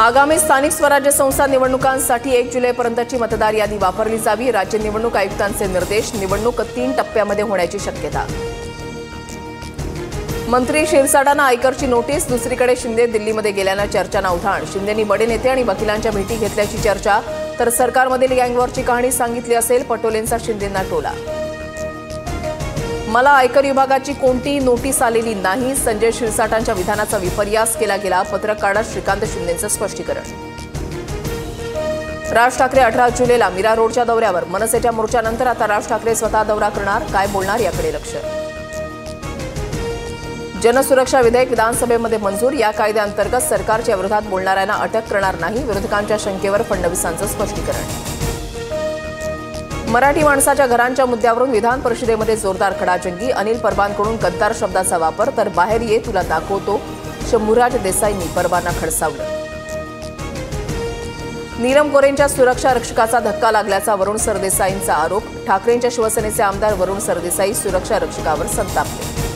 आगामी स्थानिक स्वराज्य संस्था निवडणुकांसाठी 1 जुलैपर्यंतची मतदार यादी वापरली जावी. राज्य निवडणूक आयुक्तांचे निर्देश. निवडणूक 3 टप्प्यामध्ये होण्याची शक्यता. मंत्री शिरसाटांना आयकरची नोटीस. दुसरीकडे शिंदे दिल्लीमध्ये गेल्यानं चर्चांना उधाण. शिंदेंनी बडे नेते आणि वकिलांच्या भेटी घेतल्याची चर्चा. तर सरकारमधील गँगवॉरची कहाणी सांगितली असेल, पटोलेंचा शिंदेंना टोला. मला आयकर विभागाची कोणतीही नोटीस आलेली नाही. संजय शिरसाटांच्या विधानाचा विपर्यास केला गेला. पत्रकारात श्रीकांत शिंदेंचं स्पष्टीकरण. राज ठाकरे 18 जुलैला मीरा रोडच्या दौऱ्यावर. मनसेच्या मोर्चानंतर आता राज ठाकरे स्वतः दौरा करणार. काय बोलणार याकडे लक्ष. जनसुरक्षा विधेयक विधानसभेमध्ये मंजूर. या कायद्याअंतर्गत सरकारच्या विरोधात बोलणाऱ्यांना अटक करणार नाही. विरोधकांच्या शंकेवर फडणवीसांचं स्पष्टीकरण. मराठी माणसाच्या घरांच्या मुद्द्यावरून विधान परिषदेमध्ये जोरदार खडाजंगी. अनिल परबांकडून गद्दार शब्दाचा वापर. तर बाहेर ये तुला दाखवतो. शंभूराज देसाईंनी परबांना खडसावलं. नीलम गोरेंच्या सुरक्षा रक्षकाचा धक्का लागल्याचा वरुण सरदेसाईंचा आरोप. ठाकरेंच्या शिवसेनेचे आमदार वरुण सरदेसाई सुरक्षा रक्षकावर संतापले.